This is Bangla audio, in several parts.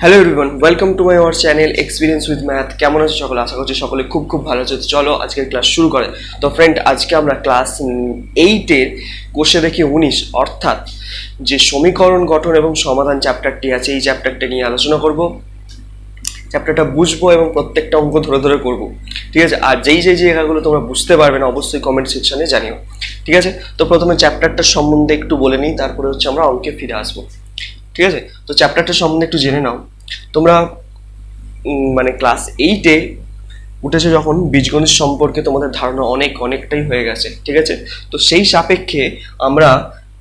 Hello everyone, welcome to my our channel experience with math. কেমন আছে সকলে? আশা করছি সকলে খুব ভালো আছে। চলো আজকের ক্লাস শুরু করে। তো ফ্রেন্ড, আজকে আমরা ক্লাস 8-এর কোষে দেখি 19 অর্থাৎ যে সমীকরণ গঠন এবং সমাধান চ্যাপ্টারটি আছে, এই চ্যাপ্টারটা নিয়ে আলোচনা করব। চ্যাপ্টারটা বুঝবো এবং প্রত্যেকটা অঙ্ক ধরে ধরে করবো, ঠিক আছে? আর যেই জায়গাগুলো তোমরা বুঝতে পারবে না অবশ্যই কমেন্ট সেকশনে জানিও, ঠিক আছে? তো প্রথমে চ্যাপ্টারটার সম্বন্ধে একটু বলে নিই, তারপরে হচ্ছে আমরা অঙ্কে ফিরে আসবো, ঠিক আছে? তো চ্যাপ্টারটা সম্বন্ধে একটু জেনে নাও। তোমরা মানে ক্লাস 8-এ উঠেছে যখন, বীজগণিত সম্পর্কে তোমাদের ধারণা অনেকটাই হয়ে গেছে, ঠিক আছে? তো সেই সাপেক্ষে আমরা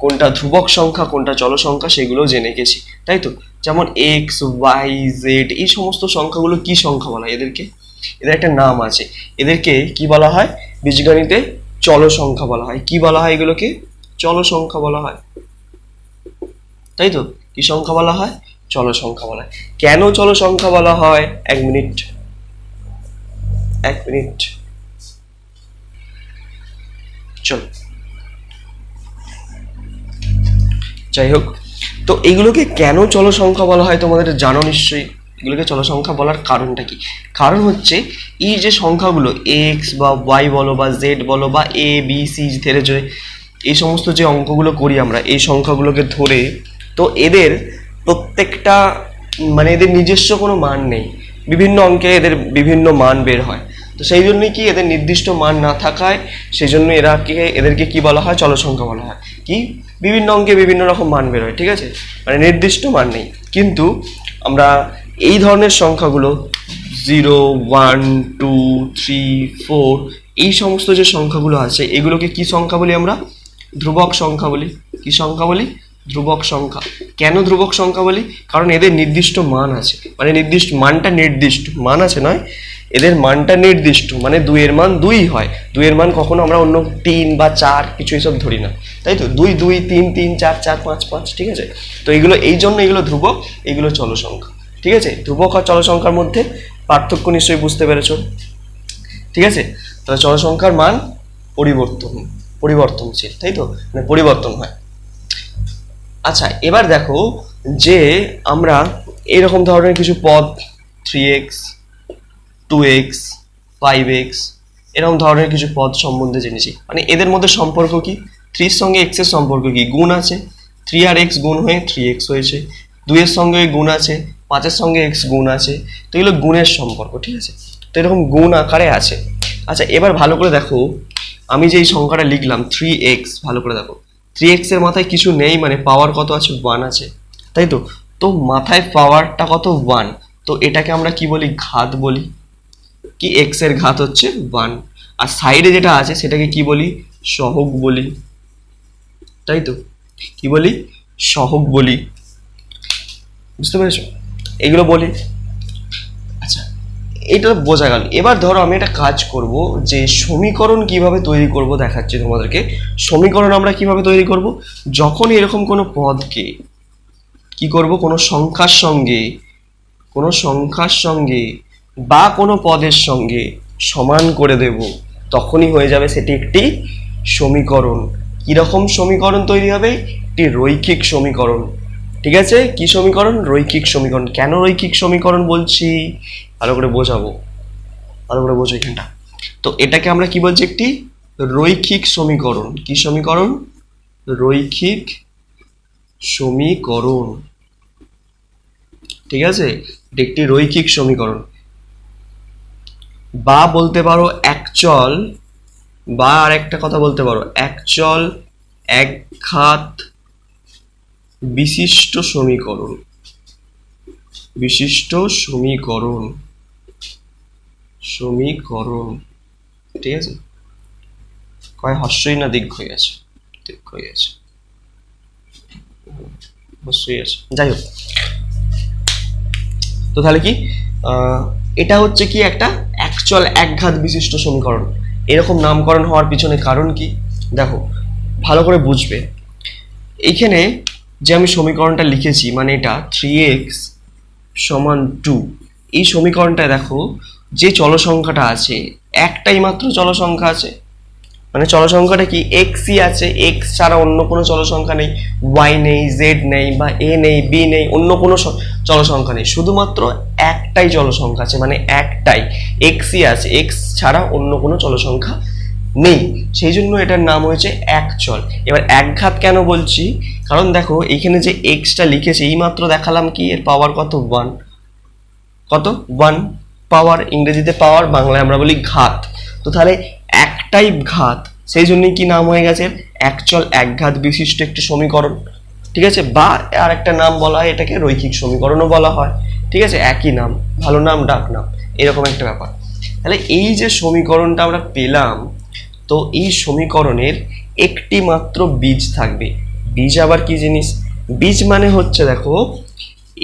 কোনটা ধ্রুবক সংখ্যা কোনটা চল সংখ্যা সেগুলো জেনে গেছি, তাই তো? যেমন এক্স, ওয়াই, জেড, এই সমস্ত সংখ্যাগুলো কি সংখ্যা বলা হয়? এদের একটা নাম আছে। এদেরকে কি বলা হয়? বীজগণিতে চল সংখ্যা বলা হয়। কি বলা হয় এগুলোকে? চল সংখ্যা বলা হয়, তাই তো? কি সংখ্যা বলা হয়? চল সংখ্যা বলা হয়। কেন চল সংখ্যা বলা হয়? এক মিনিট চল, যাই হোক। তো এগুলোকে কেন চল সংখ্যা বলা হয় তোমাদের জানো নিশ্চয়ই। এগুলোকে চল সংখ্যা বলার কারণটা কি? কারণ হচ্ছে এই যে সংখ্যাগুলো এক্স বা ওয়াই বলো বা জেড বলো বা এ বি সি ধরে যে এই সমস্ত যে অঙ্কগুলো করি আমরা এই সংখ্যাগুলোকে ধরে, তো এদের প্রত্যেকটা মানে এদের নিজস্ব কোনো মান নেই। বিভিন্ন অঙ্কে এদের বিভিন্ন মান বের হয়। তো সেই জন্যই কি এদের নির্দিষ্ট মান না থাকায় সেই জন্য এদেরকে কি বলা হয়? চল সংখ্যা বলা হয়। কি বিভিন্ন অঙ্কে বিভিন্ন রকম মান বের হয়, ঠিক আছে? মানে নির্দিষ্ট মান নেই। কিন্তু আমরা এই ধরনের সংখ্যাগুলো 0, 1, 2, 3, 4 এই সমস্ত যে সংখ্যাগুলো আছে এগুলোকে কি সংখ্যা বলি আমরা? ধ্রুবক সংখ্যা বলি। কি সংখ্যা বলি? ধ্রুবক সংখ্যা। কেন ধ্রুবক সংখ্যা বলি? কারণ এদের নির্দিষ্ট মান আছে, মানে নির্দিষ্ট মানটা নির্দিষ্ট মান আছে নয়, এদের মানটা নির্দিষ্ট, মানে 2 এর মান 2 হয়। 2 এর মান কখনো আমরা অন্য 3 বা 4 কিছু এসব ধরি না, তাই তো? 2 2 3 3 4 4 5 5, ঠিক আছে? তো এগুলো এই জন্য এগুলো ধ্রুবক, এগুলো চল সংখ্যা, ঠিক আছে? ধ্রুবক আর চল সংখ্যার মধ্যে পার্থক্য নিশ্চয়ই বুঝতে পেরেছো, ঠিক আছে? তাহলে চল সংখ্যার মান পরিবর্তনশীল, তাই তো? মানে পরিবর্তন হয়। আচ্ছা, এবার দেখো যে আমরা এরকম ধরনের কিছু পদ 3x, 2x, 5x এরকম ধরনের কিছু পদ সম্বন্ধে জেনেছি। মানে এদের মধ্যে সম্পর্ক কি? 3 এর সঙ্গে x এর সম্পর্ক কি? গুণ আছে। 3 আর x গুণ হয়ে 3x হয়েছে। 2 এর সঙ্গে গুণ আছে, 5 এর সঙ্গে x গুণ আছে। তো এগুলো গুণের সম্পর্ক, ঠিক আছে? তো এরকম গুণ আকারে আছে। আচ্ছা, এবার ভালো করে দেখো, আমি যে এই সংখ্যাটা লিখলাম 3x, ভালো করে দেখো 3x এর মাথায় কিছু নেই, মানে পাওয়ার কত আছে? 1 আছে, তাই তো? তো মাথায় পাওয়ারটা কত? 1। তো এটাকে আমরা কি বলি? ঘাত বলি। কি x এর ঘাত হচ্ছে 1। আর সাইডে যেটা আছে সেটাকে কি বলি? সহগ বলি, তাই তো? কি বলি? সহগ বলি। বুঝতে পেরেছো? এগুলো বলি। আচ্ছা, এটা বোঝা গেল। এবার ধরো আমি একটা কাজ করব, যে সমীকরণ কিভাবে তৈরি করব দেখাচ্ছি তোমাদেরকে। সমীকরণ আমরা কিভাবে তৈরি করব? যখন এরকম কোনো পদকে কি করব, কোনো সংখ্যার সঙ্গে বা কোনো পদের সঙ্গে সমান করে দেব, তখনই হয়ে যাবে সেটি একটি সমীকরণ। কিরকম সমীকরণ তৈরি হবে? একটি রৈখিক সমীকরণ, ঠিক আছে? কি সমীকরণ? রৈখিক সমীকরণ। কেন রৈখিক সমীকরণ বলছি? ভালো করে বোঝাবো, ভালো করে বোঝো এখানটা। তো এটাকে আমরা কি বলছি? একটি রৈখিক সমীকরণ। কি সমীকরণ? রৈখিক সমীকরণ, ঠিক আছে? এটা একটি রৈখিক সমীকরণ, বা বলতে পারো একচল, বা আর একটা কথা বলতে পারো একচল একঘাত বিশিষ্ট সমীকরণ। বিশিষ্ট সমীকরণ, সমীকরণ, ঠিক আছে? কয় হস্যই না দীর্ঘই আছে? দীর্ঘই আছে, অবশ্যই আছে। যাই হোক, তো তাহলে কি এটা হচ্ছে কি একটা একচল একঘাত বিশিষ্ট সমীকরণ। এরকম নামকরণ হওয়ার পিছনে কারণ কি দেখো, ভালো করে বুঝবে। এইখানে যে আমি সমীকরণটা লিখেছি, মানে এটা 3x সমান 2, এই সমীকরণটায় দেখো যে চল সংখ্যাটা আছে একটাই মাত্র চল সংখ্যা আছে, মানে চল সংখ্যাটা কি এক্সই আছে, এক্স ছাড়া অন্য কোনো চল সংখ্যা নেই, ওয়াই নেই, জেড নেই, বা এ নেই, বি নেই, অন্য কোনো চল সংখ্যা নেই, শুধুমাত্র একটাই চল সংখ্যা আছে, মানে একটাই এক্সই আছে, এক্স ছাড়া অন্য কোনো চল সংখ্যা নেই, সেই জন্য এটার নাম হয়েছে একচল। এবার একঘাত কেন বলছি, কারণ দেখো এইখানে যে এক্সটা লিখেছে এইমাত্র দেখালাম কি এর পাওয়ার কত, ওয়ান, কত, ওয়ান পাওয়ার, ইংরেজিতে পাওয়ার, বাংলায় আমরা বলি ঘাত। তো তাহলে একটাই ঘাত, সেই জন্যই কি নাম হয়ে গেছে একচল একঘাত বিশিষ্ট একটি সমীকরণ, ঠিক আছে, বা আর একটা নাম বলা হয় এটাকে রৈখিক সমীকরণও বলা হয়, ঠিক আছে, একই নাম, ভালো নাম ডাক নাম, এরকম একটা ব্যাপার। তাহলে এই যে সমীকরণটা আমরা পেলাম, তো এই সমীকরণের একটি মাত্র বীজ থাকবে। বীজ আবার কি জিনিস, বীজ মানে হচ্ছে দেখো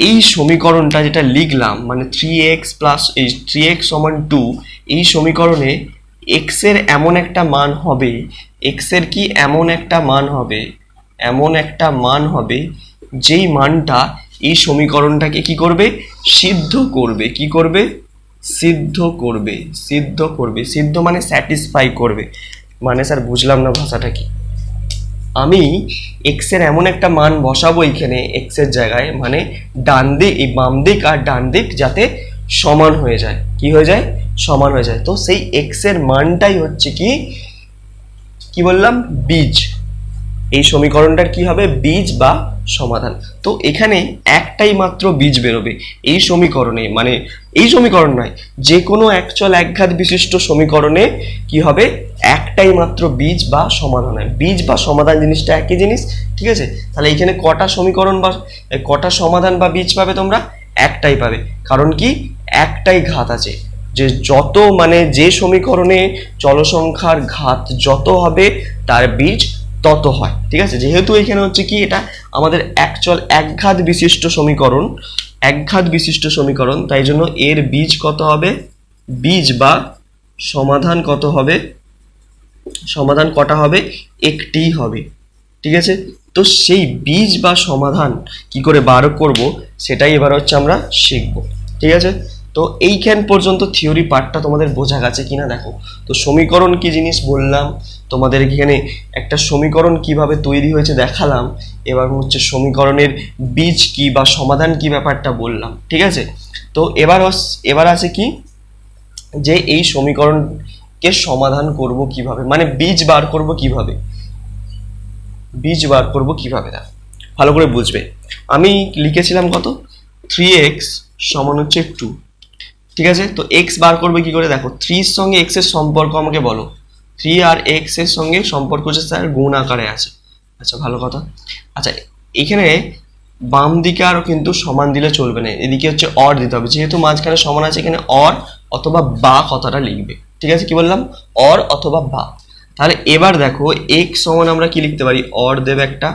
এই সমীকরণটা যেটা লিখলাম, মানে 3x প্লাস 3x সমান 2, এই সমীকরণে x এর এমন একটা মান হবে, x এর কি এমন একটা মান হবে, এমন একটা মান হবে যেই মানটা এই সমীকরণটাকে কি করবে, সিদ্ধ করবে, কি করবে, সিদ্ধ করবে, সিদ্ধ করবে, সিদ্ধ মানে স্যাটিসফাই করবে, মানে স্যার বুঝলাম না ভাষাটা কি, আমি এক্স এর এমন একটা মান বসাবো এখানে এক্স এর জায়গায়, মানে ডান দিক, এই বাম দিক আর ডান দিক যাতে সমান হয়ে যায়, কি হয়ে যায়, সমান হয়ে যায়, তো সেই এক্স এর মানটাই হচ্ছে কি, কি বললাম, বীজ, এই সমীকরণটার কি হবে, বীজ বা সমাধান। তো এখানে একটাই মাত্র বীজ বেরোবে এই সমীকরণে, মানে এই সমীকরণ নয়, যে কোনো একচল একঘাত বিশিষ্ট সমীকরণে কি হবে, একটাই মাত্র বীজ বা সমাধান হয়, বীজ বা সমাধান জিনিসটা একই জিনিস, ঠিক আছে। তাহলে এখানে কটা সমীকরণ বা কটা সমাধান বা বীজ পাবে তোমরা, একটাই পাবে, কারণ কি একটাই ঘাত আছে, যে যত মানে যে সমীকরণে চলসংখ্যার ঘাত যত হবে তার বীজ তত হয়, ঠিক আছে। যেহেতু এখানে হচ্ছে কি এটা আমাদের একচল একঘাত বিশিষ্ট সমীকরণ, একঘাত বিশিষ্ট সমীকরণ, তাই জন্য এর বীজ কত হবে, বীজ বা সমাধান কত হবে, সমাধান কটা হবে, একটিই হবে, ঠিক আছে। তো সেই বীজ বা সমাধান কি করে বার করব সেটাই এবার হচ্ছে আমরা শিখব, ঠিক আছে। তো এইখান পর্যন্ত থিওরি পার্টটা তোমাদের বোঝা গেছে কিনা দেখো। তো সমীকরণ কি জিনিস বললাম তোমাদের, এখানে একটা সমীকরণ কিভাবে তৈরি হয়েছে দেখালাম, এবার হচ্ছে সমীকরণের বীজ কি বা সমাধান কি ব্যাপারটা বললাম, ঠিক আছে। তো এবার আছে কি, যে এই সমীকরণকে সমাধান করব কিভাবে, মানে বীজ বার করব কিভাবে, বীজ বার করব কিভাবে, দেখো ভালো করে বুঝবে। আমি লিখেছিলাম কত, 3x সমান হচ্ছে 2, ঠিক আছে। তো x বার করবে কি করে, দেখো 3 এর সঙ্গে x এর সম্পর্ক আমাকে বলো, 3 আর x এর সঙ্গে সম্পর্ক হচ্ছে স্যার গুণ আকারে আছে, আচ্ছা ভালো কথা। আচ্ছা এখানে বাম দিকে আরও কিন্তু সমান দিলে চলবে না, এদিকে হচ্ছে অর দিতে হবে, যেহেতু মাঝখানে সমান আছে এখানে অর অথবা বা কথাটা লিখবে, ঠিক আছে, কি বললাম, অর অথবা বা। তাহলে এবার দেখো x সমান আমরা কি লিখতে পারি, অর দেবে একটা,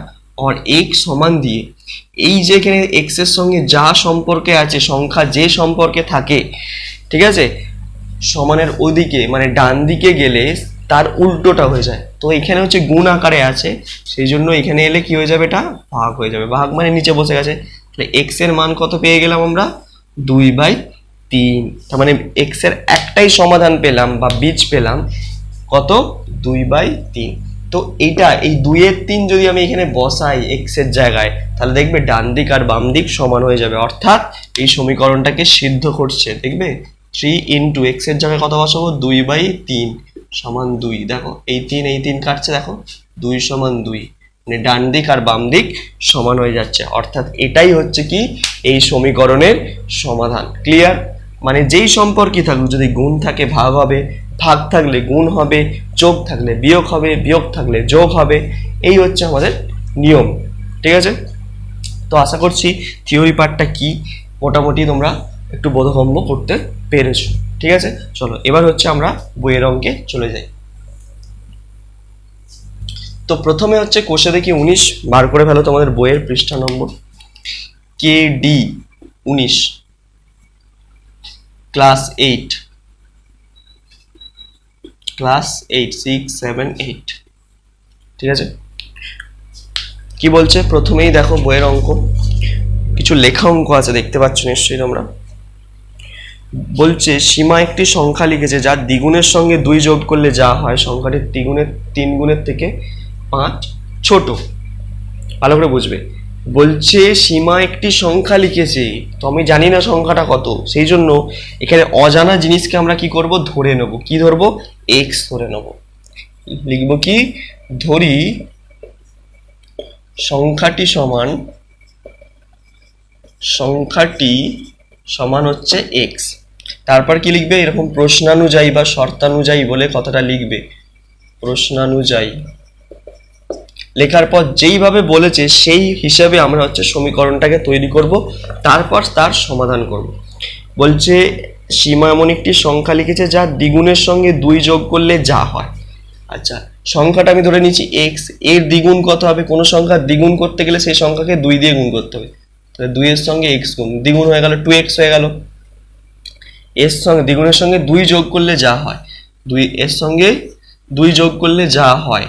অর x সমান দিয়ে এই যে এখানে x এর সঙ্গে যা সম্পর্কে আছে, সংখ্যা যে সম্পর্কে থাকে, ঠিক আছে, সমানের ওদিকে মানে ডান দিকে গেলে তার উল্টোটা হয়ে যায়, তো এখানে হচ্ছে গুণ আকারে আছে, সেই জন্য এখানে এলে কি হয়ে যাবে, এটা ভাগ হয়ে যাবে, ভাগ মানে নিচে বসে গেছে, তাহলে x এর মান কত পেয়ে গেলাম আমরা, 2/3, তার মানে x এর একটাই সমাধান পেলাম বা বীজ পেলাম, কত, 2/3। তো এইটা এই 2/3 যদি আমি এখানে বসাই x এর জায়গায়, তাহলে দেখবে ডান দিক আর বাম দিক সমান হয়ে যাবে, অর্থাৎ এই সমীকরণটাকে সিদ্ধ করছে, দেখবে 3 ইন্টু x এর জায়গায় কত বসাবো, 2/3 সমান 2, দেখো এই 3 কাটছে, দেখো 2 সমান 2, মানে ডান দিক আর বাম দিক সমান হয়ে যাচ্ছে, অর্থাৎ এটাই হচ্ছে কি এই সমীকরণের সমাধান, ক্লিয়ার। মানে যেই সম্পর্কই থাকুক, যদি গুণ থাকে ভাগ হবে, ভাগ থাকলে গুণ হবে, যোগ থাকলে বিয়োগ হবে, বিয়োগ থাকলে যোগ হবে, এই হচ্ছে আমাদের নিয়ম, ঠিক আছে। তো আশা করছি থিওরি পার্টটা কি মোটামুটি তোমরা একটু বোধগম্য করতে পেরেছো, ঠিক আছে। চলো এবার হচ্ছে আমরা বইয়ের অঙ্কে চলে যাই। তো প্রথমে হচ্ছে কোষে দেখি 19 বার করে ফেলো তোমাদের বইয়ের পৃষ্ঠা নম্বর, KD 19, ক্লাস 8, ক্লাস 8 6 7 8, ঠিক আছে। কি বলছে প্রথমেই দেখো বইয়ের অঙ্ক, কিছু লেখা অঙ্ক আছে দেখতে পাচ্ছ নিশ্চয়ই তোমরা। বলছে সীমা একটি সংখ্যা লিখেছে যার দ্বিগুণের সঙ্গে 2 যোগ করলে যা হয় সংখ্যাটি 3 গুণের থেকে 5 ছোট। ভালো করে বুঝবে। বলছে সীমা একটি সংখ্যা লিখেছে, তো আমি জানি না সংখ্যাটা কত, সেই জন্য এখানে অজানা জিনিসকে আমরা কি করব, ধরে নেব। কি ধরবো? এক্স ধরে নেব। লিখব কি, ধরি সংখ্যাটি সমান হচ্ছে এক্স। তারপর কি লিখবে, এরকম প্রশ্নানুযায়ী বা শর্তানুযায়ী বলে কথাটা লিখবে। প্রশ্নানুযায়ী লেখার পর যেইভাবে বলেছে সেই হিসাবে আমরা হচ্ছে সমীকরণটাকে তৈরি করব, তারপর তার সমাধান করব। বলছে সীমা এমন একটি সংখ্যা লিখেছে যা দ্বিগুণের সঙ্গে 2 যোগ করলে যা হয়। আচ্ছা, সংখ্যাটা আমি ধরে নিচ্ছি এক্স, এর দ্বিগুণ কত হবে? কোনো সংখ্যার দ্বিগুণ করতে গেলে সেই সংখ্যাকে 2 দিয়ে গুণ করতে হবে। তাহলে 2 এর সঙ্গে এক্স গুণ, দ্বিগুণ হয়ে গেল 2x হয়ে গেল। এর সঙ্গে দ্বিগুণের সঙ্গে 2 যোগ করলে যা হয়, 2 এর সঙ্গে 2 যোগ করলে যা হয়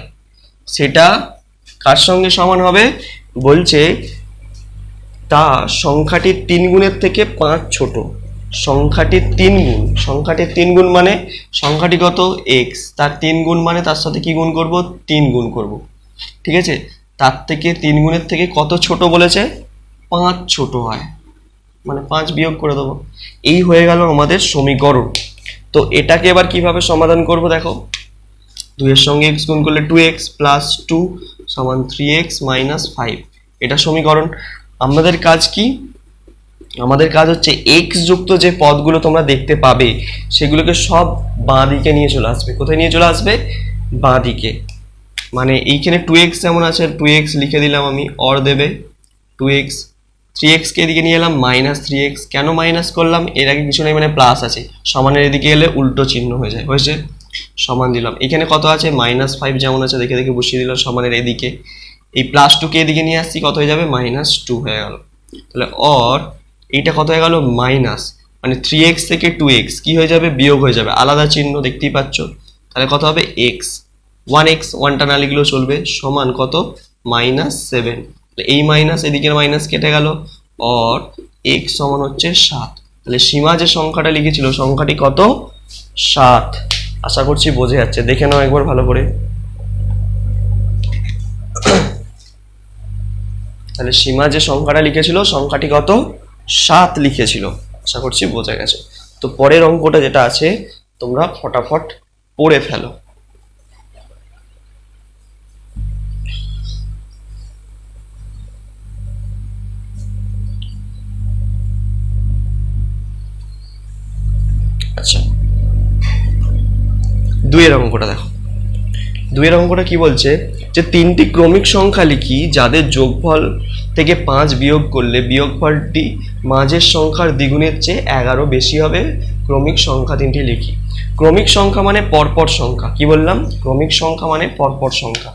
সেটা কার সঙ্গে সমান হবে? বলছে তা সংখ্যাটির 3 গুণের থেকে 5 ছোট। সংখ্যাটির 3 গুণ, সংখ্যাটির 3 গুণ মানে সংখ্যাটি কত? এক্স, তার 3 গুণ মানে তার সাথে কি গুণ করব? 3 গুণ করব। ঠিক আছে, তার থেকে 3 গুণের থেকে কত ছোট বলেছে? 5 ছোট হয়, মানে 5 বিয়োগ করে দেবো। এই হয়ে গেল আমাদের সমীকরণ। তো এটাকে এবার কিভাবে সমাধান করব দেখো। 2 এর সঙ্গে x গুণ করলে 2x প্লাস 2 সমান 3x মাইনাস 5, এটা সমীকরণ। আমাদের কাজ কি? আমাদের কাজ হচ্ছে x যুক্ত যে পদগুলো তোমরা দেখতে পাবে সেগুলোকে সব বাঁ দিকে নিয়ে চলে আসবে। কোথায় নিয়ে চলে আসবে? বাঁ দিকে। মানে এইখানে 2x যেমন আছে 2x লিখে দিলাম আমি, অর দেবে 2x, 3x কে এদিকে নিয়ে এলাম মাইনাস 3x। কেন মাইনাস করলাম? এর আগে কিছু নেই মানে প্লাস আছে, সমানের এদিকে এলে উল্টো চিহ্ন হয়ে যায়। হয়েছে, সমান দিলাম। এখানে কত আছে? মাইনাস 5 যেমন আছে দেখে দেখে বসিয়ে দিলাম সমানের এদিকে। এই প্লাস 2 কে এদিকে নিয়ে আসছি, কত হয়ে যাবে? মাইনাস 2 হয়ে গেল। তাহলে অর এইটা কত হয়ে গেল? মাইনাস, মানে 3x থেকে 2x কি হয়ে যাবে? বিয়োগ হয়ে যাবে, আলাদা চিহ্ন দেখতেই পাচ্ছ। তাহলে কত হবে? x, 1x 1টা না লিখলেও চলবে, সমান কত? মাইনাস 7। এই মাইনাস এদিকের মাইনাস কেটে গেল, অর x সমান হচ্ছে 7। তাহলে সীমা যে সংখ্যাটা লিখেছিল সংখ্যাটি কত? 7। আশা করছি বোঝা যাচ্ছে, দেখে নাও একবার ভালো করে। তাহলে সীমা যে সংখ্যাটা লিখেছিল সংখ্যাটি কত? 7 লিখেছিল। আশা করছি বোঝা গেছে। তো পরের অঙ্কটা যেটা আছে তোমরা ফটাফট পড়ে ফেলো। আচ্ছা, 2 এর অঙ্কটা দেখো। 2 এর অঙ্কটা কি বলছে, যে 3টি ক্রমিক সংখ্যা লিখি যাদের যোগফল থেকে 5 বিয়োগ করলে বিয়োগফলটি মাঝের সংখ্যার দ্বিগুণের চেয়ে 11 বেশি হবে। ক্রমিক সংখ্যা 3টি লিখি। ক্রমিক সংখ্যা মানে পরপর সংখ্যা। কি বললাম? ক্রমিক সংখ্যা মানে পরপর সংখ্যা।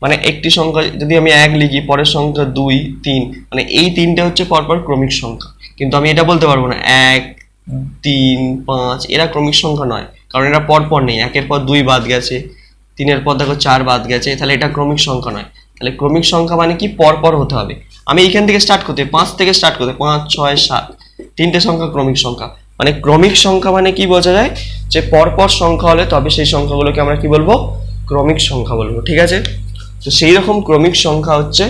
মানে একটি সংখ্যা যদি আমি 1 লিখি, পরের সংখ্যা 2, 3, মানে এই তিনটে হচ্ছে পরপর ক্রমিক সংখ্যা। কিন্তু আমি এটা বলতে পারবো না 1, 3, 5 এরা ক্রমিক সংখ্যা নয়, কারণ এরা পরপর নেই। 1-এর পর 2 বাদ গেছে, 3-এর পর দেখো 4 বাদ গেছে, তাহলে এটা ক্রমিক সংখ্যা নয়। তাহলে ক্রমিক সংখ্যা মানে কি? পরপর হতে হবে। আমি এইখান থেকে স্টার্ট করতে, 5 থেকে স্টার্ট করতে, 5, 6, 7, তিনটে সংখ্যা ক্রমিক সংখ্যা। মানে ক্রমিক সংখ্যা মানে কি বোঝা যায়? যে পরপর সংখ্যা হলে তবে সেই সংখ্যাগুলোকে আমরা কি বলবো? ক্রমিক সংখ্যা বলবো। ঠিক আছে, তো সেই রকম ক্রমিক সংখ্যা হচ্ছে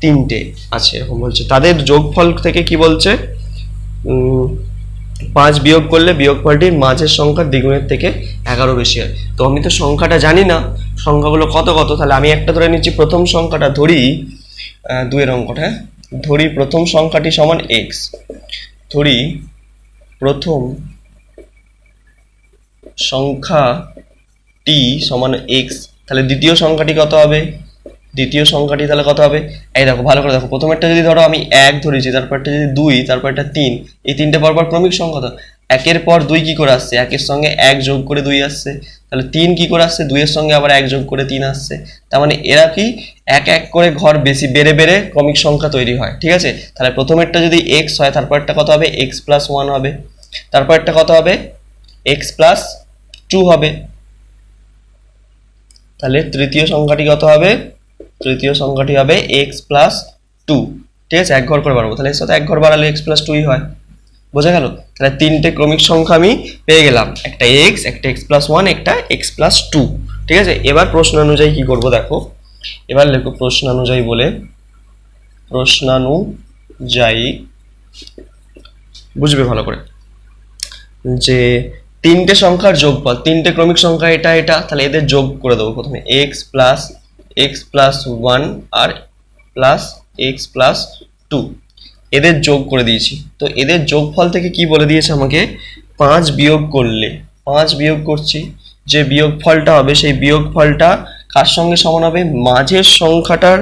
3টে আছে, এরকম বলছে। তাদের যোগফল থেকে কি বলছে? 5 বিয়োগ করলে বিয়োগফলটির মাঝের সংখ্যার দ্বিগুণের থেকে 11 বেশি হয়। তো আমি তো সংখ্যাটা জানি না সংখ্যাগুলো কত কত, তাহলে আমি একটা ধরে নিচ্ছি। প্রথম সংখ্যাটা ধরি, 2 এর অঙ্কটা, ধরি প্রথম সংখ্যাটি সমান x। ধরি প্রথম সংখ্যাটি সমান x, তাহলে দ্বিতীয় সংখ্যাটি কত হবে? দ্বিতীয় সংখ্যাটি তাহলে কত হবে? এই দেখো ভালো করে দেখো, প্রথমেরটা যদি ধরো আমি 1 ধরেছি, তারপরটা যদি 2, তারপরটা 3, এই তিনটে পরপর ক্রমিক সংখ্যা। তো 1-এর পর 2 কি করে আসছে? 1-এর সঙ্গে 1 যোগ করে 2 আসছে। তাহলে 3 কি করে আসছে? 2-এর সঙ্গে আবার 1 যোগ করে 3 আসছে। তার মানে এরা কি এক এক করে ঘর বেশি বেড়ে বেড়ে ক্রমিক সংখ্যা তৈরি হয়। ঠিক আছে, তাহলে প্রথমেরটা যদি x হয়, তারপরটা কত হবে? x প্লাস 1 হবে, তারপরটা কত হবে? x প্লাস 2 হবে। তাহলে তৃতীয় সংখ্যাটি কত হবে? তৃতীয় সংখ্যাটি হবে x প্লাস 2। ঠিক আছে, এক ঘর করে বাড়াবো, তাহলে এর সাথে এক ঘর বাড়ালে x প্লাস 2ই হয়। বোঝা গেল? তাহলে তিনটে ক্রমিক সংখ্যা আমি পেয়ে গেলাম, একটা এক্স, একটা x+1, একটা x+2। ঠিক আছে, এবার প্রশ্ন অনুযায়ী কি করব দেখো, এবার লেখো প্রশ্নানুযায়ী বলে, প্রশ্নানুযায়ী বুঝবে ভালো করে, যে তিনটে সংখ্যার যোগফল, তিনটে ক্রমিক সংখ্যা এটা এটা, তাহলে এদের যোগ করে দেবো প্রথমে, x+x+1 আর x+2, এদের যোগ করে দিয়েছি। তো এদের যোগফল থেকে কি বলে দিয়েছে আমাকে, 5 বিয়োগ করলে, 5 বিয়োগ করছি, যে বিয়োগফলটা হবে সেই বিয়োগফলটা কার সঙ্গে সমান হবে, মাঝের সংখ্যাটার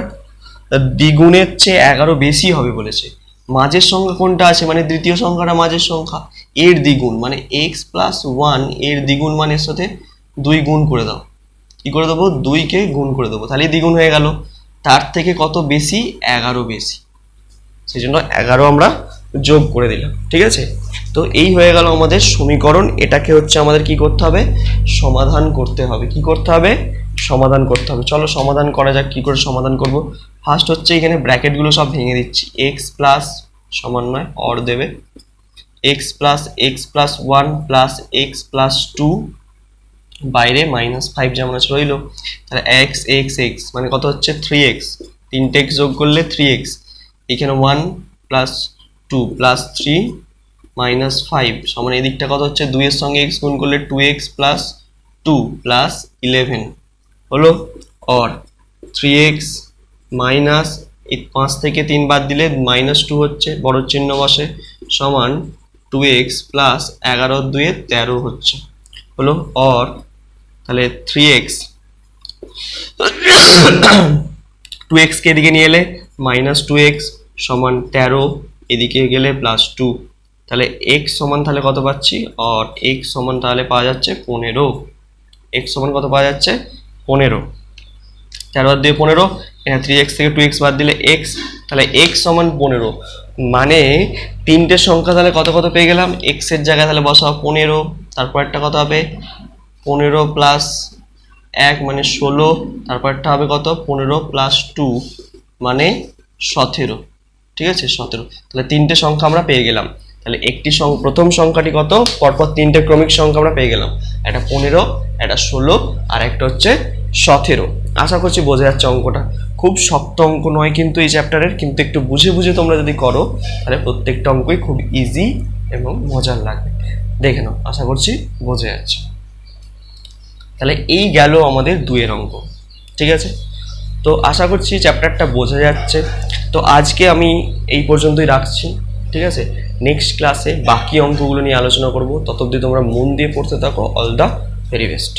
দ্বিগুণের চেয়ে 11 বেশি হবে বলেছে। মাঝের সংখ্যা কোনটা আছে, মানে দ্বিতীয় সংখ্যাটা মাঝের সংখ্যা, এর দ্বিগুণ, মানে x+1 এর দ্বিগুণ, মানে এর সাথে 2 গুণ করে দাও। কি করে দেবো, 2 কে গুণ করে দেবো, তাহলে দ্বিগুণ হয়ে গেল। তার থেকে কত বেশি, 11 বেশি, সেই জন্য 11 আমরা যোগ করে দিলাম। ঠিক আছে, তো এই হয়ে গেল আমাদের সমীকরণ। এটাকে হচ্ছে আমাদের কি করতে হবে, সমাধান করতে হবে। কি করতে হবে, সমাধান করতে হবে। চলো সমাধান করা যাক। কি করে সমাধান করব, ফার্স্ট হচ্ছে এখানে ব্র্যাকেটগুলো সব ভেঙে দিচ্ছি। এক্স প্লাস সমান নয়, অর দেবে, x+x+1 প্লাস x+2, বাইরে -5 যেমন আছে রইলো। তাহলে x মানে কত হচ্ছে, 3x, তিনটে x যোগ করলে 3x, এখানে 1 প্লাস 2 প্লাস 3 -5 সমান এই দিকটা কত হচ্ছে, 2 এর সঙ্গে x গুণ করলে 2x প্লাস 2 প্লাস 11 হলো। অর 3x মাইনাস এই 5 থেকে 3 বাদ দিলে -2 হচ্ছে, বড় চিহ্ন বসে, সমান 2x প্লাস 11 2 13 হচ্ছে হলো। অর তাহলে 3x 2x কে এদিকে নিয়ে এলে -2x সমান 13, এদিকে গেলে +2, তাহলে x সমান তাহলে কত পাচ্ছি, আর x সমান তাহলে পাওয়া যাচ্ছে 15। x সমান কত পাওয়া যাচ্ছে, 15। 13 আর 2 15, এখানে 3x থেকে 2x বাদ দিলে x, তাহলে x সমান 15। মানে তিনটে সংখ্যা তাহলে কত কত পেয়ে গেলাম, x এর জায়গায় তাহলে বসাও 15, তারপর একটা কত হবে 15 প্লাস 1 মানে 16, তারপর একটা হবে কত 15 প্লাস 2 মানে 17। ঠিক আছে, 17। তাহলে তিনটে সংখ্যা আমরা পেয়ে গেলাম। তাহলে একটি প্রথম সংখ্যাটি কত, পরপর তিনটে ক্রমিক সংখ্যা আমরা পেয়ে গেলাম, একটা 15, একটা 16 আর একটা হচ্ছে 17। আশা করছি বোঝা যাচ্ছে অঙ্কটা। খুব শক্ত অঙ্ক নয় কিন্তু এই চ্যাপ্টারের, কিন্তু একটু বুঝে বুঝে তোমরা যদি করো তাহলে প্রত্যেকটা অঙ্কই খুব ইজি এবং মজার লাগবে। দেখে নাও, আশা করছি বোঝা যাচ্ছে। তাহলে এই গেল আমাদের 2 এর অঙ্ক। ঠিক আছে, তো আশা করছি চ্যাপ্টারটা বোঝা যাচ্ছে। তো আজকে আমি এই পর্যন্তই রাখছি। ঠিক আছে, নেক্সট ক্লাসে বাকি অঙ্কগুলো নিয়ে আলোচনা করব। ততদিন তোমরা মন দিয়ে পড়তে থাকো। All the very best.